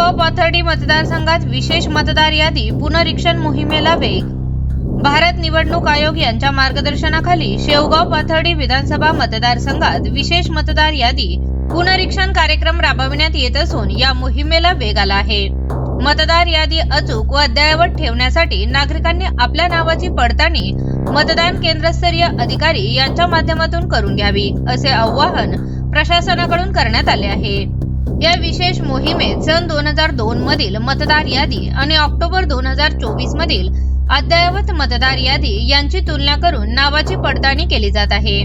शेवगाव पाथर्डी मतदारसंघात विशेष मतदार यादी पुनरीक्षण मोहिमेला वेग। भारत निवडणूक आयोग यांच्या मार्गदर्शनाखाली शेवगाव पाथर्डी विधानसभा मतदारसंघात विशेष मतदार यादी पुनरीक्षण कार्यक्रम राबविण्यात येत असून या मोहिमेला वेग आला आहे। मतदार यादी अचूक व अद्ययावत ठेवण्यासाठी नागरिकांनी आपल्या नावाची पडताळणी मतदान केंद्रस्तरीय अधिकारी यांच्या माध्यमातून करून घ्यावी, असे आवाहन प्रशासनाकडून करण्यात आले आहे। या विशेष मोहिमेत सन 2002 मधील मतदार यादी आणि ऑक्टोबर 2024 मधील अद्ययावत मतदार यादी यांची तुलना करून नावाची पडताळणी केली जात आहे।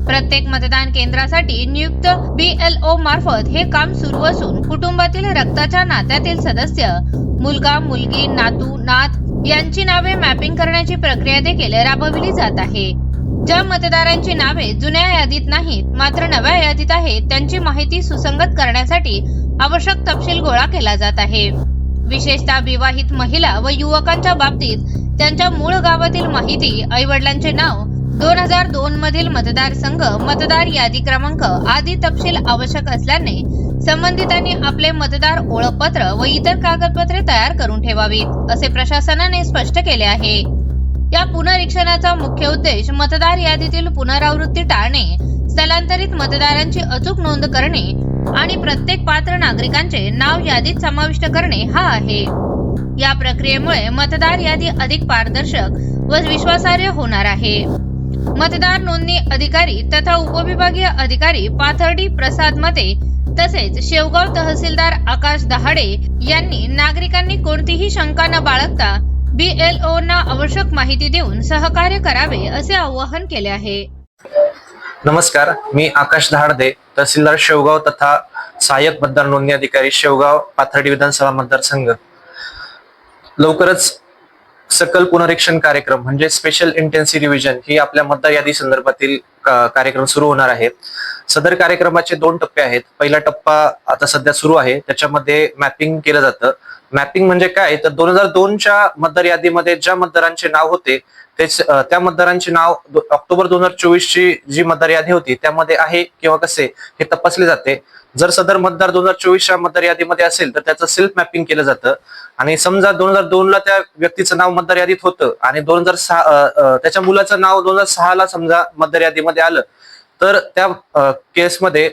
प्रत्येक मतदान केंद्रासाठी नियुक्त BLO मार्फत हे काम सुरू असून कुटुंबातील रक्ताच्या नात्यातील सदस्य, मुलगा, मुलगी, नातू, नात यांची नावे मॅपिंग करण्याची प्रक्रिया देखील राबविली जात आहे। ज्या मतदारांची नावे जुन्या यादीत नाहीत मात्र नव्या यादीत आहेत त्यांची माहिती सुसंगत करण्यासाठी आवश्यक तपशील गोळा केला जात आहे। विशेषतः विवाहित महिला व युवकांच्या बाबतीत त्यांच्या मूळ गावातील माहिती, आईवडिलांचे नाव, 2002 मधील मतदारसंघ, मतदार यादी क्रमांक आदी तपशील आवश्यक असल्याने संबंधितांनी आपले मतदार ओळखपत्र व इतर कागदपत्रे तयार करून ठेवावीत, असे प्रशासनाने स्पष्ट केले आहे। या पुनरीक्षणाचा मुख्य उद्देश मतदार यादीतील पुनरावृत्ती टाळणे, स्थलांतरित मतदारांची अचूक नोंद करणे आणि प्रत्येक पात्र नागरिकांचे नाव यादीत समाविष्ट करणे हा आहे। या प्रक्रियेमुळे मतदार यादी अधिक पारदर्शक व विश्वासार्ह होणार आहे। मतदार नोंदणी अधिकारी तथा उपविभागीय अधिकारी पाथर्डी प्रसाद मते तसेच शेवगाव तहसीलदार आकाश दहाडे यांनी नागरिकांनी कोणतीही शंका न बाळगता BLO ना आवश्यक माहिती देऊन सहकार्य करावे, असे आवाहन केले आहे। नमस्कार, मी आकाश दहाडे, तहसीलदार शेवगाव तथा सहाय्यक मतदार नोंदणी अधिकारी शेवगाव पाथर्डी विधानसभा मतदारसंघ। लवकरच सकल पुनरीक्षण कार्यक्रम म्हणजे स्पेशल इंटेन्सिव्ह रिव्हिजन ही आपल्या मतदार यादी संदर्भातील कार्यक्रम सुरू होणार आहे। सदर कार्यक्रमाचे 2 टप्पे आहेत। पहिला टप्पा आता सध्या सुरू आहे, त्याच्यामध्ये मॅपिंग केलं जातं। मॅपिंग म्हणजे काय तर 2002च्या मतदार यादीमध्ये ज्या मतदारांचे नाव होते तेच त्या मतदारांचे नाव ऑक्टोबर 2024ची जी मतदार यादी होती त्यामध्ये आहे किंवा कसे हे तपासले जाते। जर सदर मतदार 2024च्या मतदार यादीमध्ये असेल तर त्याचं सेल्फ मॅपिंग केलं जातं आणि समजा 2002ला त्या व्यक्तीचं नाव मतदार यादीत होतं आणि 2006 त्याच्या मुलाचं नाव 2006ला समजा मतदार यादीमध्ये आलं तर त्या केसमध्ये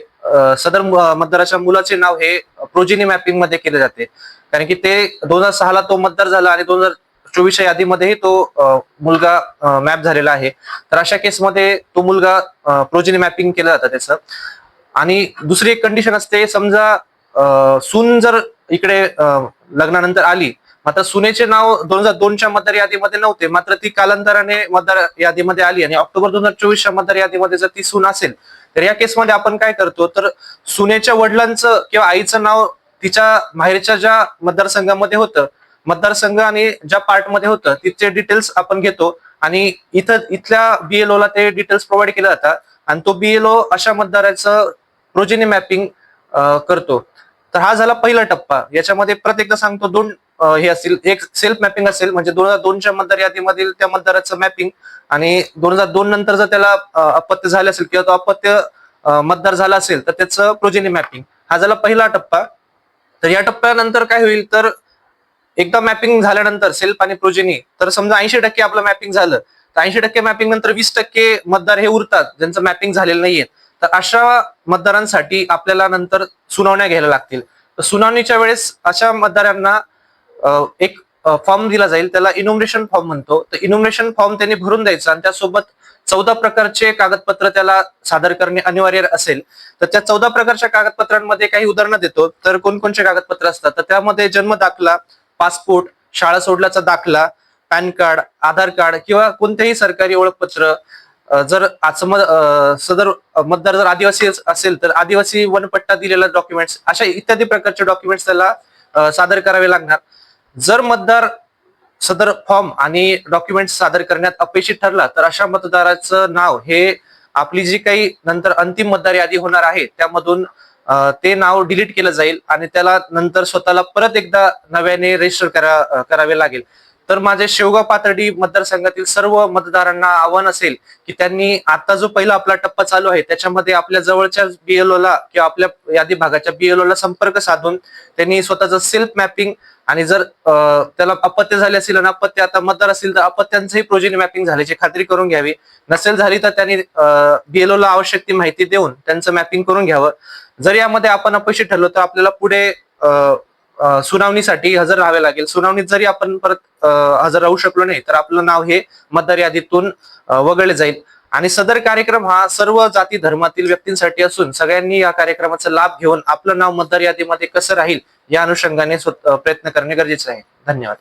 सदर मतदाराच्या मुलाचे नाव हे प्रोजेनी मॅपिंग मध्ये केले जाते, कारण की ते 2006ला तो मतदार झाला आणि 2024च्या यादीमध्येही तो मुलगा मॅप झालेला आहे। तर अशा केसमध्ये तो मुलगा प्रोजेनी मॅपिंग केलं जातं त्याचं। आणि दुसरी एक कंडिशन असते, समजा सून जर इकडे लग्नानंतर आली, मात्र सुनेचे नाव 2002च्या मतदार यादीमध्ये नव्हते मात्र ती कालांतराने मतदार यादीमध्ये आली आणि ऑक्टोबर 2024च्या मतदार यादीमध्ये जर ती सून असेल तर या केसमध्ये आपण काय करतो तर सुनेच्या वडिलांचं किंवा आईचं नाव तिच्या माहेरच्या ज्या मतदारसंघामध्ये होतं, मतदारसंघ आणि ज्या पार्ट मध्ये होतं तिचे डिटेल्स आपण घेतो आणि इथल्या BLO ला ते डिटेल्स प्रोव्हाइड केले जातात आणि तो BLO अशा मतदाराचं प्रोजेनी मॅपिंग करतो। तर हा झाला पहिला टप्पा। याच्यामध्ये प्रत्येकदा सांगतो 2 हे असतील, एक सेल्फ मॅपिंग असेल म्हणजे 2002च्या मतदार यादीमधील त्या मतदाराचं मॅपिंग आणि 2002 नंतर जर त्याला अपत्य झाले असेल किंवा तो अपत्य मतदार झाला असेल तर त्याचं प्रोजेनी मॅपिंग हा झाला पहिला टप्पा। तर या टप्प्यानंतर काय होईल तर एकदा मॅपिंग झाल्यानंतर सेल्फ आणि प्रोजेनी तर समजा 80% आपलं मॅपिंग झालं तर 80% मॅपिंग नंतर 20% मतदार हे उरतात ज्यांचं मॅपिंग झालेलं नाहीये। तर अशा मतदारांसाठी आपल्याला नंतर सुनावण्या घ्यायला लागतील। तर सुनावणीच्या वेळेस अशा मतदारांना एक फॉर्म दिला जाईल, त्याला इन्युमरेशन फॉर्म म्हणतो। तर इन्युमरेशन फॉर्म त्यांनी भरून द्यायचा आणि त्यासोबत 14 प्रकारचे कागदपत्र त्याला सादर करणे अनिवार्य असेल। तर त्या 14 प्रकारच्या कागदपत्रांमध्ये काही उदाहरणं देतो। तर कोणकोणचे कागदपत्र असतात तर त्यामध्ये जन्म दाखला, पासपोर्ट, शाळा सोडल्याचा दाखला, पॅन कार्ड, आधार कार्ड किंवा कोणतेही सरकारी ओळखपत्र, जर सदर मतदार जर आदिवासी असेल तर आदिवासी वनपट्टा दिलेला डॉक्युमेंट्स, अशा इत्यादी प्रकारचे डॉक्युमेंट्स त्याला सादर करावे लागणार। जर मतदार सदर फॉर्म आणि डॉक्युमेंट्स सादर करण्यात अपयशी ठरला तर अशा मतदाराचं नाव हे आपली जी काही नंतर अंतिम मतदार यादी होणार आहे त्यामधून ते नाव डिलीट केलं जाईल आणि त्याला नंतर स्वतःला परत एकदा नव्याने रजिस्टर करावे लागेल। तर माझे शेवगाव पाथर्डी मतदारसंघातील सर्व मतदारांना आव्हान असेल की त्यांनी आता जो पहिला आपला टप्पा चालू आहे त्याच्यामध्ये आपल्या जवळच्या बीएलओला किंवा आपल्या यादी भागाच्या बीएलओला संपर्क साधून त्यांनी स्वतःचं सेल्फ मॅपिंग आणि जर त्याला अपत्य झाले असेल आणि अपत्य आता मतदार असतील तर अपत्यांचंही प्रोजेनी मॅपिंग झाल्याची खात्री करून घ्यावी. नसेल झाली तर त्यांनी बीएलओला आवश्यक ती माहिती देऊन त्यांचं मॅपिंग करून घ्यावं. जर यामध्ये आपण अपयशी ठरलो तर आपल्याला पुढे सुनावणीसाठी हजर राहावे लागेल. सुनावणीत जरी आपण परत हजर राहू शकलो नाही तर आपलं नाव हे मतदार यादीतून वगळले जाईल. आणि सदर कार्यक्रम हा सर्व जाती धर्मातील व्यक्तींसाठी असून सगळ्यांनी या कार्यक्रमाचा लाभ घेऊन आपलं नाव मतदार यादीमध्ये कसं राहील या अनुषंगाने प्रयत्न करणे गरजेचे आहे. धन्यवाद.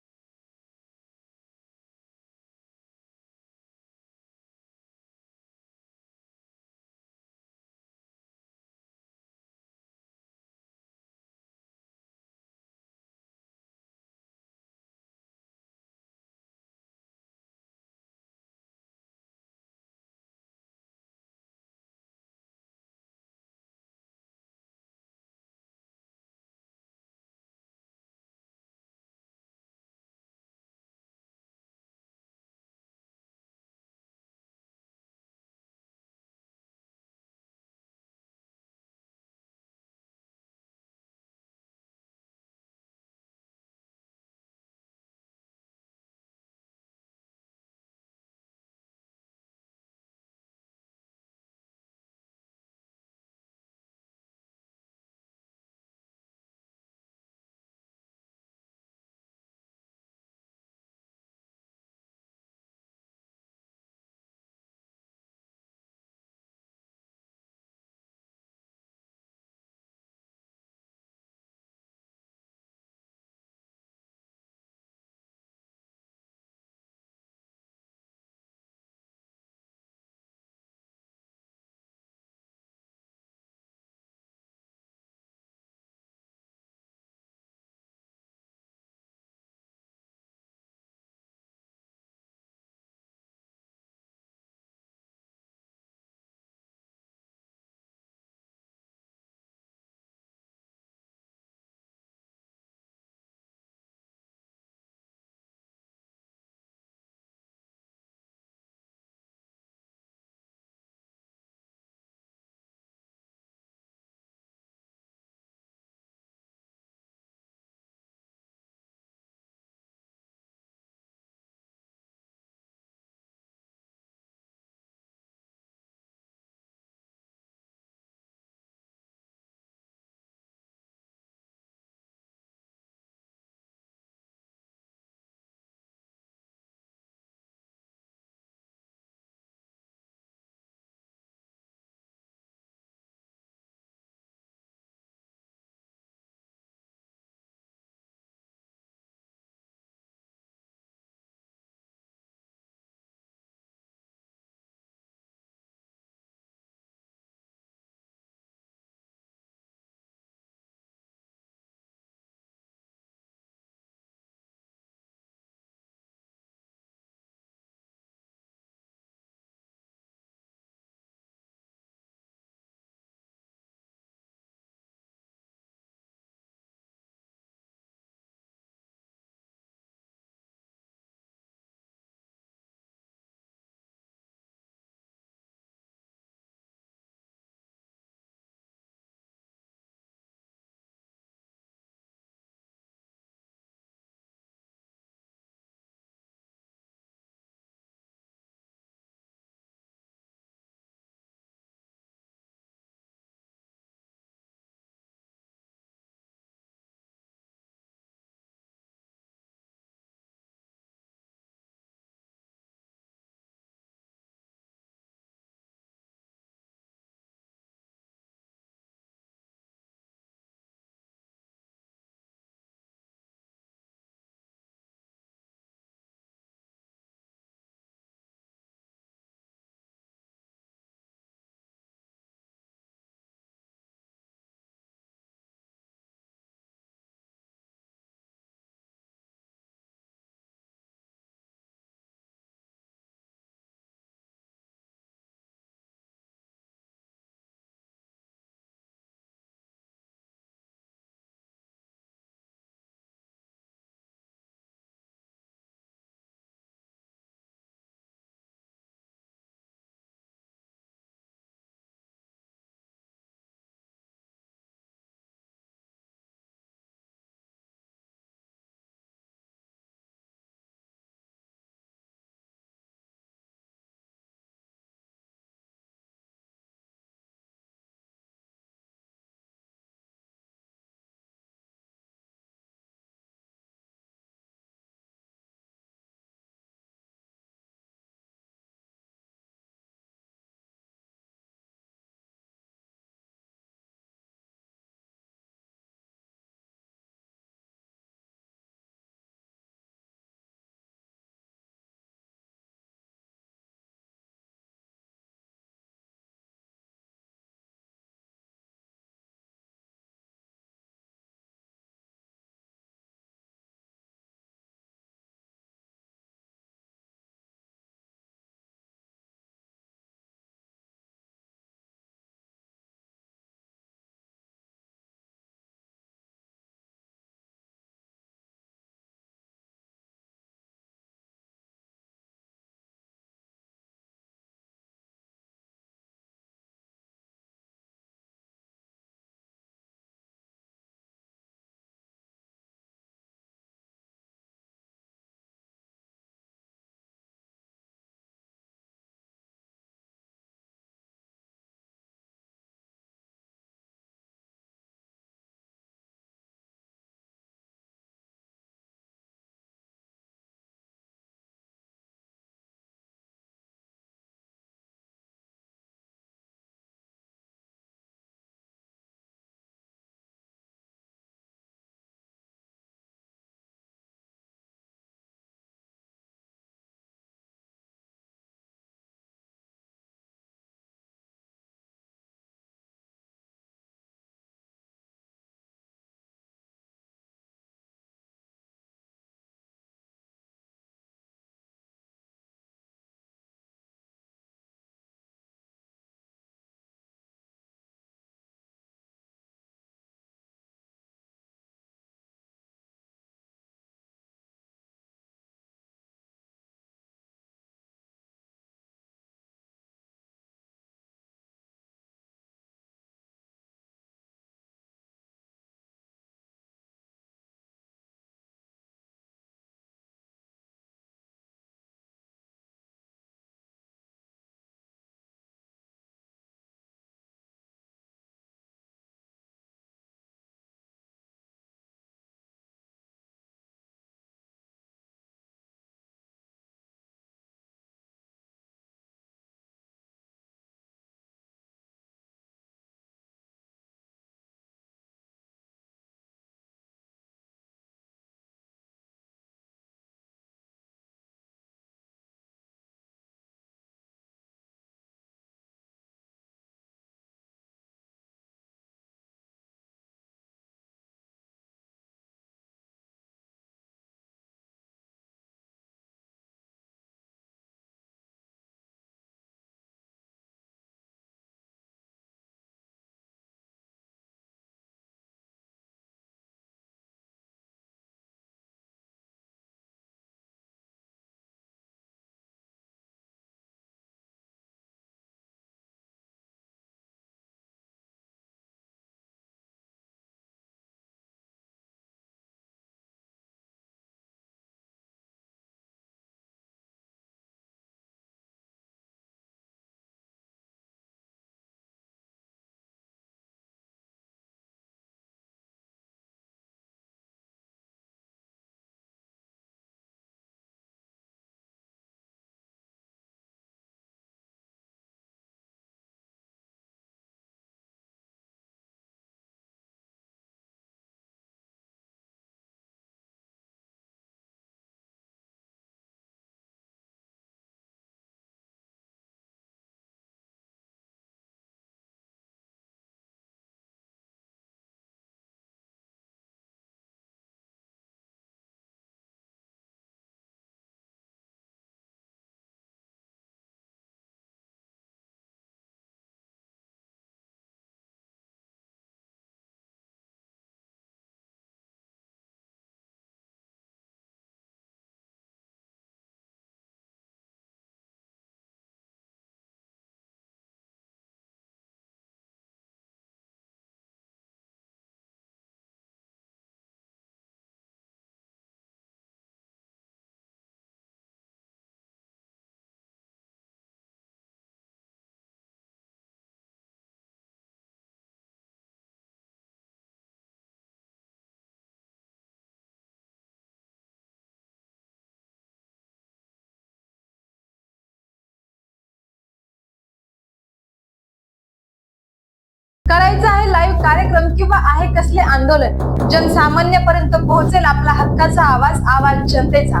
करायचं आहे लाईव्ह कार्यक्रम किंवा आहे कसले आंदोलन, जनसामान्यपर्यंत पोहोचेल आपला हक्काचा आवाज जनतेचा.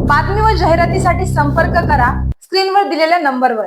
बातमी व जाहिरातीसाठी संपर्क करा स्क्रीनवर दिलेल्या नंबरवर.